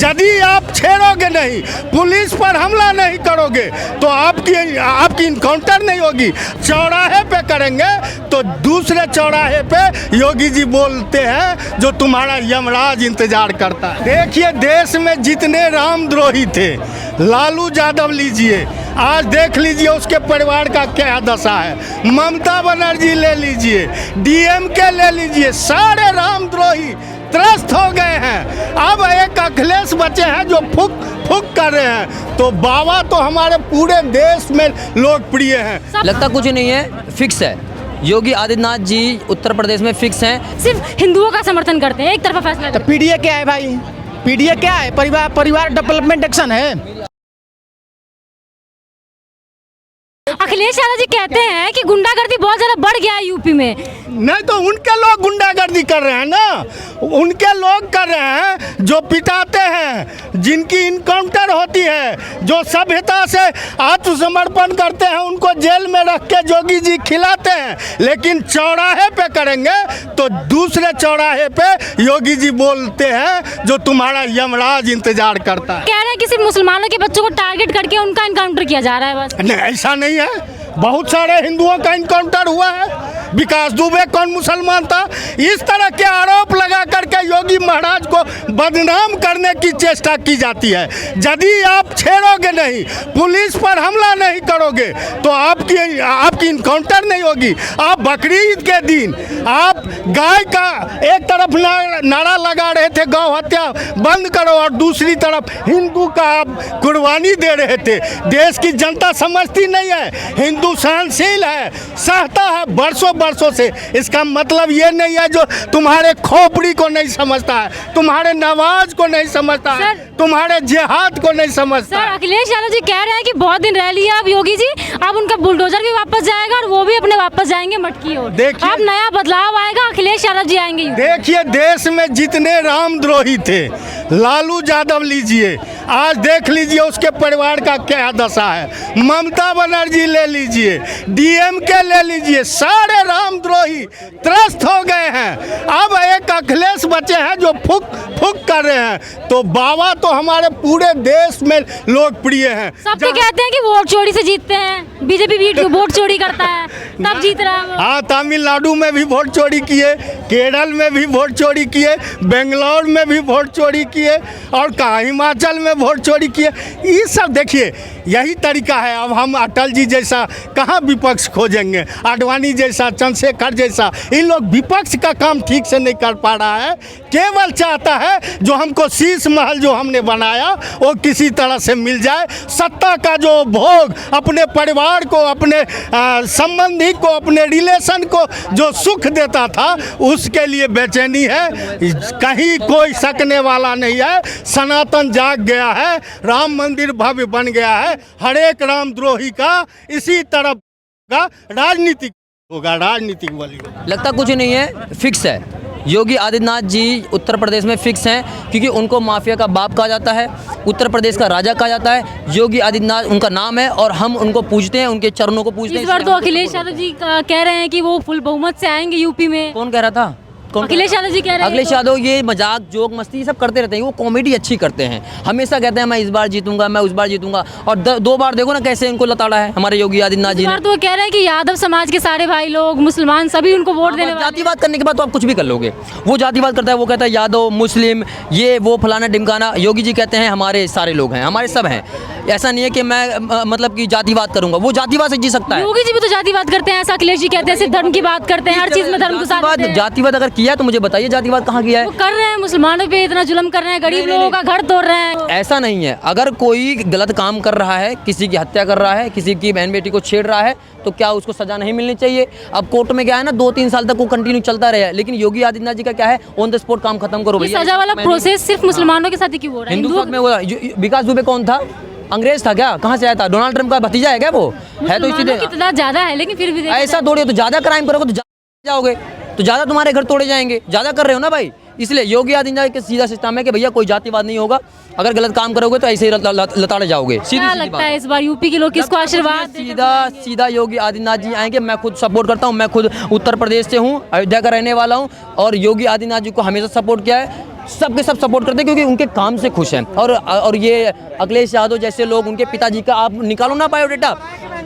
यदि आप छेड़ोगे नहीं, पुलिस पर हमला नहीं करोगे तो आपकी इनकाउंटर नहीं होगी। चौराहे पे करेंगे तो दूसरे चौराहे पे योगी जी बोलते हैं जो तुम्हारा यमराज इंतजार करता है। देखिए देश में जितने रामद्रोही थे, लालू यादव लीजिए, आज देख लीजिए उसके परिवार का क्या दशा है। ममता बनर्जी ले लीजिए, डीएमके ले लीजिए, सारे रामद्रोही त्रस्त हो गए हैं। अब एक अखिलेश बचे हैं जो फुक फुक कर रहे हैं। तो बाबा तो हमारे पूरे देश में लोकप्रिय हैं। लगता कुछ नहीं है, फिक्स है। योगी आदित्यनाथ जी उत्तर प्रदेश में फिक्स हैं। सिर्फ हिंदुओं का समर्थन करते हैं, एक तरफा फैसला। तो पीडीए क्या है भाई? पीडीए क्या है? परिवार डेवलपमेंट एक्शन है। अखिलेश यादव जी कहते हैं कि गुंडागर्दी बहुत ज्यादा बढ़ गया है यूपी में। नहीं तो उनके लोग गुंडागर्दी कर रहे हैं ना, उनके लोग कर रहे हैं जो पिटाते हैं, जिनकी इनकाउंटर होती है, जो सभ्यता से आत्मसमर्पण करते हैं, उनको जेल में रख के योगी जी खिलाते हैं। लेकिन चौराहे पे करेंगे तो दूसरे चौराहे पे योगी जी बोलते हैं जो तुम्हारा यमराज इंतजार करता है। कह रहे हैं कि सिर्फ मुसलमानों के बच्चों को टारगेट करके उनका इनकाउंटर किया जा रहा है बस। नहीं, ऐसा नहीं है, बहुत सारे हिंदुओं का इनकाउंटर हुआ है। विकास दुबे कौन मुसलमान था? इस तरह के आरोप लगा करके योगी महाराज को बदनाम करने की चेष्टा की जाती है। यदि आप छेड़ोगे नहीं, पुलिस पर हमला नहीं करोगे तो आपकी इनकाउंटर नहीं होगी। आप बकरीद के दिन आप गाय का एक तरफ नारा लगा रहे थे गौ हत्या बंद करो, और दूसरी तरफ हिंदू का आप कुर्बानी दे रहे थे। देश की जनता समझती नहीं है, हिंदू सहनशील है, सहता है वर्षों से। इसका मतलब ये नहीं है जो तुम्हारे खोपड़ी को नहीं समझता है, तुम्हारे नवाज को नहीं समझता है, तुम्हारे जिहाद को नहीं समझता। सर अखिलेश यादव जी कह रहे हैं कि बहुत दिन रह लिया अब योगी जी, अब उनका बुलडोजर भी वापस जाएगा और वो भी अपने वापस जाएंगे मटकी ओर। देखिए, अब नया बदलाव आएगा, अखिलेश यादव जी आएंगे। देखिए देश में जितने रामद्रोही थे, लालू यादव लीजिए, आज देख लीजिए उसके परिवार का क्या दशा है। ममता बनर्जी ले लीजिए, डीएमके ले लीजिए, सारे रामद्रोही त्रस्त हो गए हैं। अब एक अखिलेश बचे हैं जो फुक फुक कर रहे हैं। तो बाबा तो हमारे पूरे देश में लोकप्रिय हैं। सब तो कहते हैं कि वोट चोरी से जीतते हैं, बीजेपी भी वोट चोरी करता है तब जीत रहा है। हाँ, तमिलनाडु में भी वोट चोरी किए, केरल में भी वोट चोरी किए, बेंगलोर में भी वोट चोरी किए, और कहाँ हिमाचल में वोट चोरी किए। ये सब देखिए यही तरीका है। अब हम अटल जी जैसा कहाँ विपक्ष खोजेंगे, आडवाणी जैसा, चंद्रशेखर जैसा। इन लोग विपक्ष का काम ठीक से नहीं कर पा रहा है, केवल चाहता है जो हमको शीश महल जो हमने बनाया वो किसी तरह से मिल जाए। सत्ता का जो भोग अपने परिवार को, अपने संबंधी को, अपने रिलेशन को जो सुख देता था, उसके लिए बेचैनी है। कहीं कोई सकने वाला नहीं है। सनातन जाग गया है, राम मंदिर भव्य बन गया है। हर एक रामद्रोही का इसी तरफ का राजनीतिक होगा, राजनीतिक बलि। लगता कुछ नहीं है, फिक्स है। योगी आदित्यनाथ जी उत्तर प्रदेश में फिक्स हैं, क्योंकि उनको माफिया का बाप कहा जाता है, उत्तर प्रदेश का राजा कहा जाता है। योगी आदित्यनाथ उनका नाम है और हम उनको पूजते हैं, उनके चरणों को पूजते हैं। इस बार तो अखिलेश यादव जी कह रहे हैं कि वो फुल बहुमत से आएंगे यूपी में। कौन कह रहा था? अखिलेश यादव जी कह रहे हैं। अखिलेश यादव ये मजाक जोक मस्ती ये सब करते रहते हैं, वो कॉमेडी अच्छी करते हैं। हमेशा कहते हैं मैं इस बार जीतूंगा, मैं उस बार जीतूंगा, और 2 बार देखो ना कैसे इनको लताड़ा है हमारे योगी आदित्यनाथ जी ने। तो कह रहे हैं कि यादव समाज के सारे भाई लोग, मुसलमान सभी उनको वोट देने वाले। जातिवाद करने के बाद तो आप कुछ भी कर लोगे। वो जातिवाद करता है, वो कहता है यादव, मुस्लिम, ये वो फलाना ढिमकाना। योगी जी कहते हैं हमारे सारे लोग हैं, हमारे सब हैं। ऐसा नहीं है कि मैं मतलब कि जातिवाद करूंगा, वो जातिवाद से जी सकता है। योगी जी भी तो जातिवाद करते हैं, ऐसा अखिलेश जी कहते हैं, सिर्फ धर्म की बात करते हैं, हर चीज में धर्म को साथ देते हैं। जातिवाद अगर किया तो मुझे बताइए, जातिवाद कहाँ किया है? वो कर रहे हैं, मुसलमानों पे इतना जुल्म कर रहे हैं, गरीब लोगों का घर तोड़ रहे हैं। ऐसा नहीं है, अगर कोई गलत काम कर रहा है, किसी की हत्या कर रहा है, किसी की बहन बेटी को छेड़ रहा है, तो क्या उसको सजा नहीं मिलनी चाहिए? अब कोर्ट में क्या है ना, 2-3 साल तक वो कंटिन्यू चलता रहे। लेकिन योगी आदित्यनाथ जी का क्या है, ऑन द स्पॉट काम खत्म करो। सजा वाला प्रोसेस सिर्फ मुसलमानों के साथ ही क्यों हो रहा है? हिंदू में वो विकास दुबे कौन था? अंग्रेज था क्या? कहाँ से आया था? डोनाल्ड ट्रम्प का भतीजा है क्या वो? है तो इसीलिए कितना ज्यादा है, लेकिन फिर भी ऐसा थोड़ी। तो ज्यादा क्राइम करोगे तो जाओगे, तो ज्यादा तुम्हारे घर तोड़े जाएंगे। ज्यादा कर रहे हो ना भाई, इसलिए योगी आदित्यनाथ का सीधा सिस्टम है कि भैया कोई जातिवाद नहीं होगा, अगर गलत काम करोगे तो ऐसे ही लताड़े जाओगे। क्या लगता है इस बार यूपी के लोग किसको आशीर्वाद? सीधा योगी आदित्यनाथ जी आएंगे। मैं खुद सपोर्ट करता हूँ, मैं खुद उत्तर प्रदेश से हूँ, अयोध्या का रहने वाला हूँ, और योगी आदित्यनाथ जी को हमेशा सपोर्ट किया है। सबके सब सपोर्ट करते हैं क्योंकि उनके काम से खुश हैं। और ये अखिलेश यादव जैसे लोग, उनके पिताजी का आप निकालो ना बायोडेटा,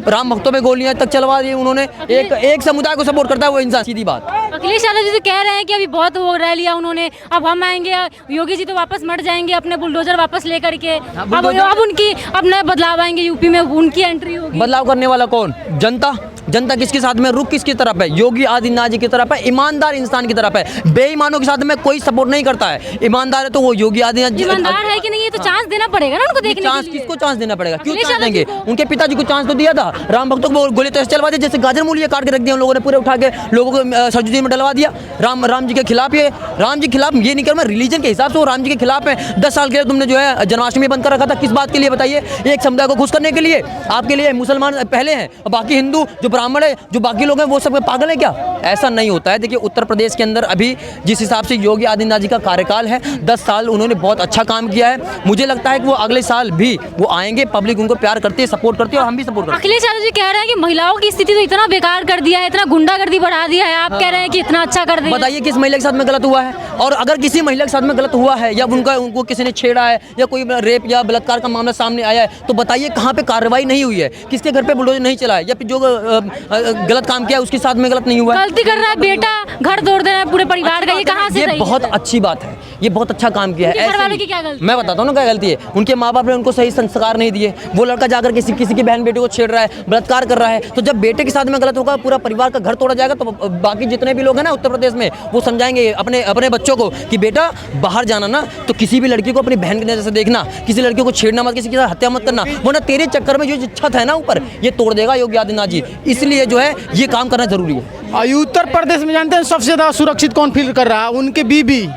राम भक्तों में गोलियां तक चलवा दी उन्होंने। एक समुदाय को सपोर्ट करता है वो इंसान, सीधी बात। अखिलेश यादव जी तो कह रहे हैं कि अभी बहुत हो रह लिया उन्होंने, अब हम आएंगे, योगी जी तो वापस मर जाएंगे अपने बुलडोजर वापस लेकर के। अब उनकी अब नए बदलाव आएंगे यूपी में, उनकी एंट्री होगी। बदलाव करने वाला कौन? जनता। जनता किसके साथ में, रुख किसकी तरफ है? योगी आदित्यनाथ जी की तरफ है, ईमानदार इंसान की तरफ है। बेईमानों के साथ में कोई सपोर्ट नहीं करता है। ईमानदार है तो वो योगी आदित्यनाथ जी। ईमानदार है कि नहीं ये तो चांस देना पड़ेगा ना उनको देखने के चांस लिए। किसको चांस देना पड़ेगा? क्यों अखिलेश चांस यादव देंगे? जी को। उनके पिताजी को चांस तो दिया था, राम भक्तों को गोली तो ऐसे चलवा दी जैसे गाजर मूली काट के रख दिया उन लोगों ने, पूरे उठा के लोगों को सरजुदी में डलवा दिया। राम जी के खिलाफ, ये राम जी के खिलाफ ये नहीं कर, मैं रिलीजन के हिसाब से वो राम जी के खिलाफ है। 10 साल के लिए तुमने जो है जन्माष्टमी बंद कर रखा था, किस बात के लिए बताइए? एक समुदाय को खुश करने के लिए? आपके लिए मुसलमान पहले हैं और बाकी हिंदू, जो ब्राह्मण है, जो बाकी लोग हैं वो सब पागल है क्या? ऐसा नहीं होता है। देखिए उत्तर प्रदेश के अंदर अभी जिस हिसाब से योगी आदित्यनाथ जी का कार्यकाल है, 10 साल उन्होंने बहुत अच्छा काम किया है। मुझे लगता है कि वो अगले साल भी वो आएंगे, पब्लिक उनको प्यार करती है, सपोर्ट करती है और हम भी सपोर्ट करते हैं। अखिलेश यादव जी कह रहे हैं कि महिलाओं की स्थिति तो इतना बेकार कर दिया है, इतना गुंडागर्दी बढ़ा दिया है, आप कह रहे हैं कि इतना अच्छा कर दिया। बताइए किस महिला के साथ में गलत हुआ है? और अगर किसी महिला के साथ में गलत हुआ है या उनको किसी ने छेड़ा है या कोई रेप या बलात्कार का मामला सामने आया है, तो बताइए कहाँ पे कार्रवाई नहीं हुई है? किसके घर पे बुलडोजर नहीं चला है? या फिर जो गलत काम किया है उसके साथ में गलत नहीं हुआ है? गलती कर रहा है बेटा, घर तोड़ दे रहा है पूरे परिवार का, ये कहाँ से ये सही बहुत है? अच्छी बात है, ये बहुत अच्छा काम किया है। उनके घर ऐसे वालों ही- की क्या गलती? मैं बताता हूँ ना क्या गलती है। उनके माँ बाप ने उनको सही संस्कार नहीं दिए। वो लड़का जाकर किसी की बहन बेटी को छेड़ रहा है, बलात्कार कर रहा है, तो जब बेटे के साथ में गलत होगा, पूरा परिवार का घर तोड़ा जाएगा, तो बाकी जितने भी लोग हैं ना उत्तर प्रदेश में, वो समझाएंगे अपने बच्चों को कि बेटा बाहर जाना ना तो किसी भी लड़की को अपनी बहन की नजर से देखना, किसी लड़की को छेड़ना मत, किसी के साथ हत्या मत करना, वरना तेरे चक्कर में जो छत है ना ऊपर, ये तोड़ देगा योगी आदित्यनाथ जी। इसलिए जो है ये काम करना जरूरी है। और उत्तर प्रदेश में जानते हैं सबसे ज़्यादा सुरक्षित कौन फील कर रहा है? उनकी बीबी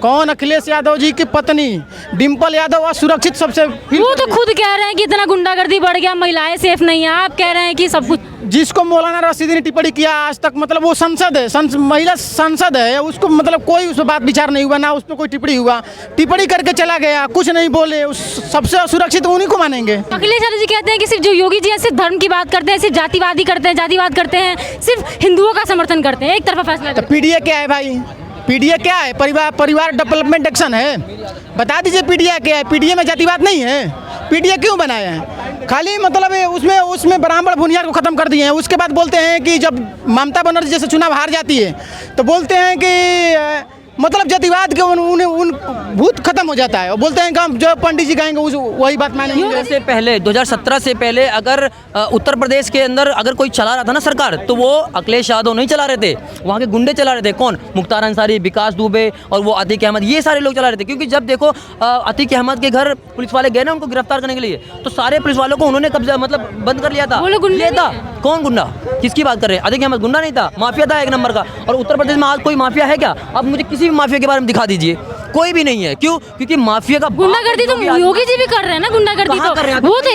कौन? अखिलेश यादव जी की पत्नी डिम्पल यादव असुरक्षित सबसे वो तो खुद कह रहे हैं कि इतना गुंडागर्दी बढ़ गया, महिलाएं सेफ नहीं है, आप कह रहे हैं कि सब कुछ। जिसको मौलाना रशीदी ने टिप्पणी किया आज तक, मतलब वो संसद है, महिला संसद है, उसको मतलब कोई उस पर बात विचार नहीं हुआ, ना उस पर कोई टिप्पणी हुआ, टिप्पणी करके चला गया, कुछ नहीं बोले, उस सबसे असुरक्षित उन्हीं को मानेंगे। अखिलेश यादव जी कहते हैं कि सिर्फ जो योगी जी हैं सिर्फ धर्म की बात करते हैं, सिर्फ जातिवादी करते हैं, जातिवाद करते हैं, सिर्फ हिंदुओं का समर्थन करते हैं, एक तरफा फैसला तो पीडीए क्या है भाई? पीडीए क्या है? परिवार डेवलपमेंट एक्शन है। बता दीजिए पीडीए क्या है? पीडीए में जातिवाद नहीं है। पीडीए क्यों बनाया है? खाली मतलब उसमें ब्राह्मण बुनियाद को खत्म कर दिए हैं। उसके बाद बोलते हैं कि जब ममता बनर्जी जैसे चुनाव हार जाती है तो बोलते हैं कि मतलब जातिवाद के उन भूत खत्म हो जाता है और बोलते हैं कि हम जो पंडित जी कहेंगे वही बात मानेंगे। से पहले 2017 से पहले अगर उत्तर प्रदेश के अंदर अगर कोई चला रहा था ना सरकार, तो वो अखिलेश यादव नहीं चला रहे थे, वहाँ के गुंडे चला रहे थे। कौन? मुख्तार अंसारी, विकास दुबे और वो अतीक अहमद, ये सारे लोग चला रहे थे। क्योंकि जब देखो अतीक अहमद के घर पुलिस वाले गए ना उनको गिरफ्तार करने के लिए, तो सारे पुलिस वालों को उन्होंने कब्जा मतलब बंद कर लिया था। वो लोग गुंडे था। कौन गुंडा? किसकी बात कर रहे हैं? अतीक अहमद गुंडा नहीं था, माफिया था एक नंबर का। और उत्तर प्रदेश में आज कोई माफिया है क्या? अब मुझे किसी भी माफिया के बारे में दिखा दीजिए, कोई भी नहीं है। क्यों? क्योंकि माफिया का गुंडागर्दी तो योगी जी भी कर रहे हैं ना, गुंडागर्दी कहाँ कर रहे तो हैं? वो तो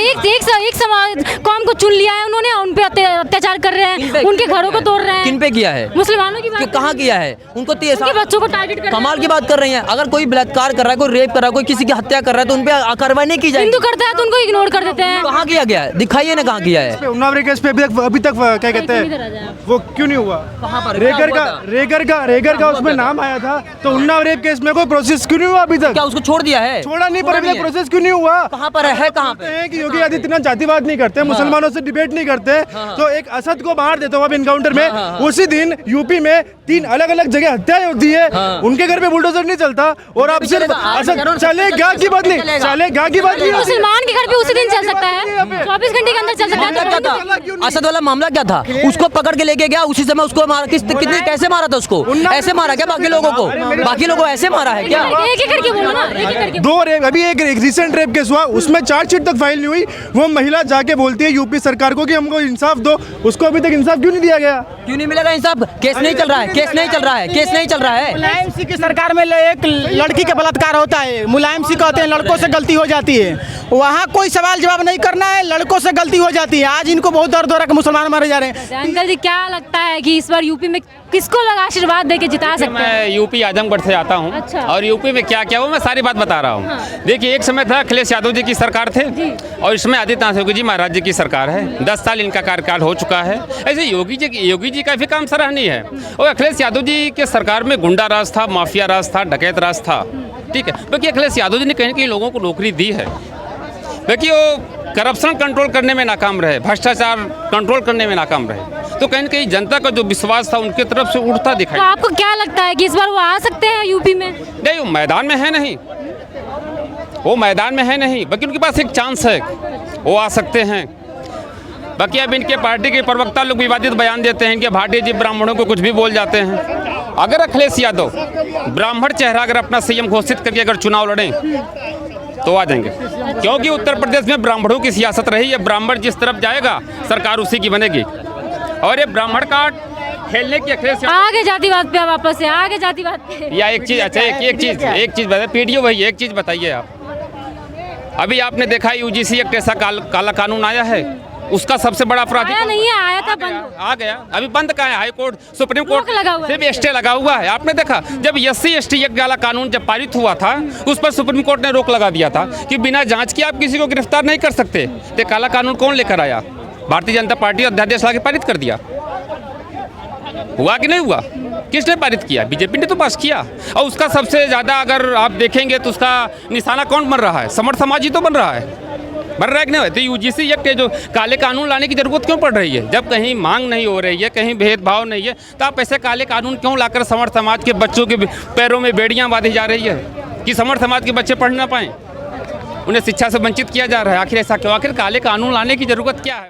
एक समाज कौम को चुन लिया है उन्होंने, उन पे अत्याचार कर रहे हैं, उनके घरों को तोड़ रहे हैं। किन पे किया है? मुसलमानों की बात कहाँ किया है? उनको उनके बच्चों को टारगेट कर रहे हैं। कमाल की बात कर रही हैं। अगर कोई बलात्कार कर रहा है, कोई रेप कर रहा है, कोई किसी की हत्या कर रहा है, तो उन पे कार्रवाई नहीं की जाएगी। हिंदू करता है तो उनको इग्नोर कर देते हैं। कहाँ किया गया है? दिखाइए ना कहाँ किया है। उन्नाव केस पे अभी तक क्या कहते हैं वो क्यों नहीं हुआ? कहाँ पर? रेगर का उसमें नाम आया था, तो उन्नाव रेप केस में कोई प्रोसेस क्यों नहीं हुआ अभी तक? क्या उसको छोड़ दिया है? छोड़ा नहीं, पर अभी तक प्रोसेस क्यों नहीं हुआ? कहाँ पर है? कहाँ पे? हैं कि योगी आदित्यनाथ जातिवाद नहीं करते, मुसलमानों से डिबेट नहीं करते, तो एक असद को मार देते हो अब इनकाउंटर में। उसी दिन यूपी में 3 अलग-अलग जगह हत्याएं होती है, उनके घर पे बुलडोजर नहीं चलता और अब सिर्फ असद चलेगा की बात नहीं, चलेगा की बात नहीं। मुसलमान के घर पे उसी दिन चल सकता है, 24 घंटे के अंदर चल सकता मामला क्या है। था? असद वाला मामला क्या था? उसको पकड़ के लेके गया, उसी समय उसको मारा। कितने कैसे मारा था उसको? ऐसे मारा क्या बाकी लोगों को? बाकी लोगों को ऐसे मारा है क्या? एक एक करके बोलो ना, एक एक करके। 2 रेप, अभी एक रिसेंट रेप केस हुआ, उसमें चार्जशीट तक फाइल नहीं हुई। वो महिला जाके बोलती है यूपी सरकार को कि हमको इंसाफ दो, उसको अभी तक इंसाफ क्यों नहीं दिया गया? क्यों नहीं मिलेगा इंसाफ? केस नहीं चल रहा है, केस नहीं चल रहा है, केस नहीं चल रहा है। मुलायम सिंह की सरकार में एक लड़की का बलात्कार होता है, मुलायम सिंह कहते हैं लड़कों से गलती हो जाती है, वहाँ कोई सवाल जवाब नहीं करना है, लड़कों से गलती हो जाती है। आज इनको बहुत दर्द हो रहा है कि मुसलमान मारे जा रहे हैं। अंकल जी क्या लगता है कि इस बार यूपी में किसको लगा आशीर्वाद देके जिता सकते हैं? मैं यूपी आजमगढ़ से आता हूँ। अच्छा। और यूपी में क्या क्या वो मैं सारी बात बता रहा हूँ। देखिए एक समय था अखिलेश यादव जी की सरकार थे और इसमें आदित्यनाथ योगी जी महाराज जी की सरकार है। 10 साल इनका कार्यकाल हो चुका है। ऐसे योगी जी का भी काम सराहनीय है। और अखिलेश यादव जी के सरकार में गुंडा राज था, माफिया राज था, डकैत राज था। ठीक है। बाकी अखिलेश यादव जी ने कहीं ना कहीं लोगों को नौकरी दी है, बाकी वो करप्शन कंट्रोल करने में नाकाम रहे, भ्रष्टाचार कंट्रोल करने में नाकाम रहे, तो कहीं ना कहीं जनता का जो विश्वास था उनकी तरफ से उठता दिखाई। तो आपको क्या लगता है कि इस बार वो आ सकते हैं यूपी में? नहीं, वो मैदान में है नहीं, वो मैदान में है नहीं, बाकी उनके पास एक चांस है, वो आ सकते हैं। बाकी अब इनके पार्टी के प्रवक्ता लोग विवादित बयान देते हैं कि भाटिया जी ब्राह्मणों को कुछ भी बोल जाते हैं। अगर अखिलेश यादव ब्राह्मण चेहरा अगर अपना सीएम घोषित करके अगर चुनाव लड़ें तो आ जाएंगे, क्योंकि उत्तर प्रदेश में ब्राह्मणों की सियासत रही है। ब्राह्मण जिस तरफ जाएगा सरकार उसी की बनेगी, और ये ब्राह्मण कार्ड खेलने की अखिलेश आगे जातिवाद पे वापस है, आगे जातिवाद पे। या एक चीज़, अच्छा एक चीज़ बताइए पीडीओ भाई, एक चीज़ बताइए आप, अभी आपने देखा यूजीसी एक ऐसा काला कानून आया है, उसका सबसे बड़ा अपराधी आया नहीं है, आया था बंद, आ गया, अभी बंद कहाँ है? हाई कोर्ट, सुप्रीम कोर्ट लगा हुआ है। सिर्फ स्टे लगा हुआ है। आपने देखा जब SC ST एक्ट वाला कानून जब पारित हुआ था, उस पर सुप्रीम कोर्ट ने रोक लगा दिया था कि बिना जांच के आप किसी को गिरफ्तार नहीं कर सकते। तो काला कानून कौन लेकर आया? भारतीय जनता पार्टी अध्यादेश ला के पारित कर दिया। हुआ कि नहीं हुआ? किसने पारित किया? बीजेपी ने तो पास किया। और उसका सबसे ज़्यादा अगर आप देखेंगे तो उसका निशाना कौन बन रहा है? समर्थ समाज ही तो बन रहा है, बन रहा है कि नहीं? तो यूजीसी एक्ट जो काले कानून लाने की जरूरत क्यों पड़ रही है? जब कहीं मांग नहीं हो रही है, कहीं भेदभाव नहीं है, तो आप ऐसे काले कानून क्यों लाकर समर्थ समाज के बच्चों के पैरों में बेड़ियां बांधी जा रही है कि समर्थ समाज के बच्चे पढ़ ना पाएं, उन्हें शिक्षा से वंचित किया जा रहा है? आखिर ऐसा क्यों? आखिर काले कानून लाने की जरूरत क्या है?